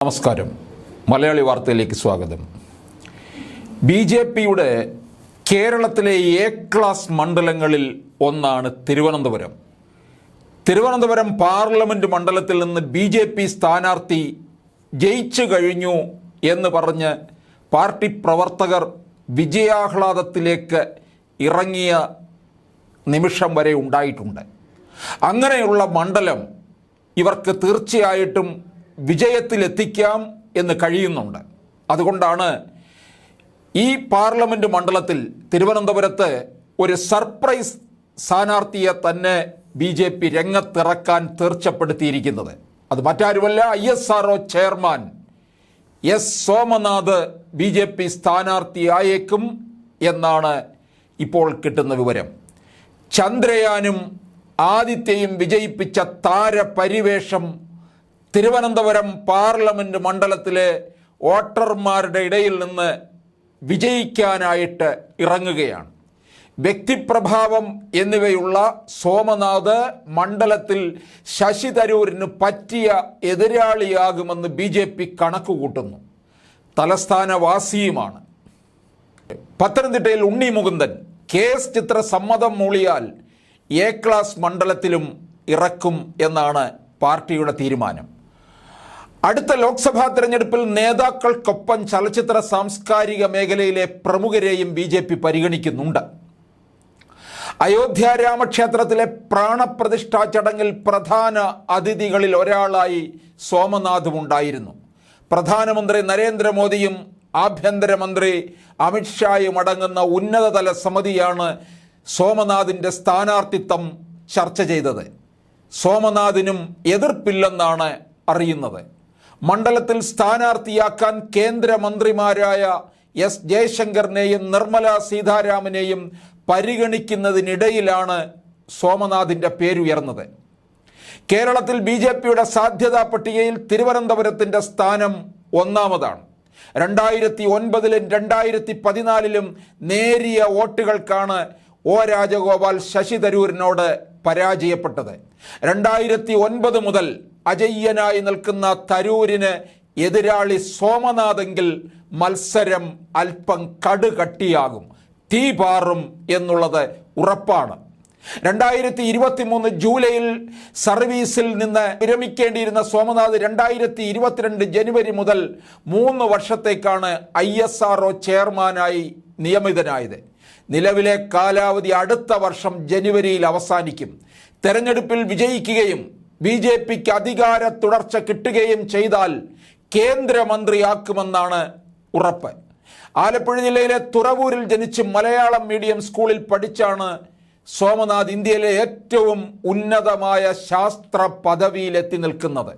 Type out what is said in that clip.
നമസ്കാരം. മലയാളി വാർത്തയിലേക്ക് സ്വാഗതം. ബി.ജെ.പിയുടെ കേരളത്തിലെ എ ക്ലാസ് മണ്ഡലങ്ങളിൽ ഒന്നാണ് തിരുവനന്തപുരം. തിരുവനന്തപുരം പാർലമെൻറ്റ് മണ്ഡലത്തിൽ നിന്ന് ബി.ജെ.പി സ്ഥാനാർത്ഥി ജയിച്ചു കഴിഞ്ഞു എന്ന് പറഞ്ഞ് പാർട്ടി പ്രവർത്തകർ വിജയാഹ്ലാദത്തിലേക്ക് ഇറങ്ങിയ നിമിഷം വരെ ഉണ്ടായിട്ടുണ്ട്. അങ്ങനെയുള്ള മണ്ഡലം ഇവർക്ക് തീർച്ചയായിട്ടും വിജയത്തിലെത്തിക്കാം എന്ന് കഴിയുന്നുണ്ട്. അതുകൊണ്ടാണ് ഈ പാർലമെൻറ്റ് മണ്ഡലത്തിൽ തിരുവനന്തപുരത്ത് ഒരു സർപ്രൈസ് സ്ഥാനാർത്ഥിയെ തന്നെ ബി.ജെ.പി രംഗത്തിറക്കാൻ തീർച്ചപ്പെടുത്തിയിരിക്കുന്നത്. അത് മറ്റാരുമല്ല, ISRO chairman S Somanath BJP സ്ഥാനാർത്ഥിയായേക്കും എന്നാണ് ഇപ്പോൾ കിട്ടുന്ന വിവരം. ചന്ദ്രയാനും ആദിത്യയും വിജയിപ്പിച്ച താരപരിവേഷം തിരുവനന്തപുരം പാർലമെൻറ്റ് മണ്ഡലത്തിലെ വോട്ടർമാരുടെ ഇടയിൽ നിന്ന് വിജയിക്കാനായിട്ട് ഇറങ്ങുകയാണ്. വ്യക്തിപ്രഭാവം എന്നിവയുള്ള സോമനാഥ് മണ്ഡലത്തിൽ ശശി തരൂരിന് പറ്റിയ എതിരാളിയാകുമെന്ന് ബി.ജെ.പി കണക്കുകൂട്ടുന്നു. തലസ്ഥാനവാസിയുമാണ്. പത്തനംതിട്ടയിൽ ഉണ്ണി മുകുന്ദൻ കേസ് ചിത്ര സമ്മതം മൂളിയാൽ എ ക്ലാസ് മണ്ഡലത്തിലും ഇറക്കും എന്നാണ് പാർട്ടിയുടെ തീരുമാനം. അടുത്ത ലോക്സഭാ തെരഞ്ഞെടുപ്പിൽ നേതാക്കൾക്കൊപ്പം ചലച്ചിത്ര സാംസ്കാരിക മേഖലയിലെ പ്രമുഖരെയും ബി.ജെ.പി പരിഗണിക്കുന്നുണ്ട്. അയോധ്യ രാമക്ഷേത്രത്തിലെ പ്രാണപ്രതിഷ്ഠാ ചടങ്ങിൽ പ്രധാന അതിഥികളിൽ ഒരാളായി സോമനാഥും ഉണ്ടായിരുന്നു. പ്രധാനമന്ത്രി നരേന്ദ്രമോദിയും ആഭ്യന്തരമന്ത്രി അമിത്ഷായും അടങ്ങുന്ന ഉന്നതതല സമിതിയാണ് സോമനാഥിൻ്റെ സ്ഥാനാർത്ഥിത്വം ചർച്ച ചെയ്തത്. സോമനാഥിനും എതിർപ്പില്ലെന്നാണ് അറിയുന്നത്. മണ്ഡലത്തിൽ സ്ഥാനാർത്ഥിയാക്കാൻ കേന്ദ്രമന്ത്രിമാരായ എസ് ജയശങ്കറിനെയും നിർമ്മല സീതാരാമനെയും പരിഗണിക്കുന്നതിനിടയിലാണ് സോമനാഥിൻ്റെ പേരുയർന്നത്. കേരളത്തിൽ ബി.ജെ.പിയുടെ സാധ്യതാ പട്ടികയിൽ തിരുവനന്തപുരത്തിൻ്റെ സ്ഥാനം ഒന്നാമതാണ്. 2009-ലും 2014-ലും നേരിയ വോട്ടുകൾക്കാണ് ഒ രാജഗോപാൽ ശശി തരൂരിനോട് പരാജയപ്പെട്ടത്. 2009 മുതൽ അജയ്യനായി നിൽക്കുന്ന തരൂരിന് എതിരാളി സോമനാഥെങ്കിൽ മത്സരം അല്പം കടുകട്ടിയാകും, തീ പാറും എന്നുള്ളത് ഉറപ്പാണ്. 2023 ജൂലൈയിൽ സർവീസിൽ നിന്ന് വിരമിക്കേണ്ടിയിരുന്ന സോമനാഥ് 2022 ജനുവരി മുതൽ 3 വർഷത്തേക്കാണ് ISRO ചെയർമാനായി നിയമിതനായത്. നിലവിലെ കാലാവധി അടുത്ത വർഷം ജനുവരിയിൽ അവസാനിക്കും. തെരഞ്ഞെടുപ്പിൽ വിജയിക്കുകയും ബി.ജെ.പിക്ക് അധികാര തുടർച്ച കിട്ടുകയും ചെയ്താൽ കേന്ദ്രമന്ത്രിയാക്കുമെന്നാണ് ഉറപ്പ്. ആലപ്പുഴ ജില്ലയിലെ തുറവൂരിൽ ജനിച്ച് മലയാളം മീഡിയം സ്കൂളിൽ പഠിച്ചാണ് സോമനാഥ് ഇന്ത്യയിലെ ഏറ്റവും ഉന്നതമായ ശാസ്ത്ര പദവിയിലെത്തി നിൽക്കുന്നത്.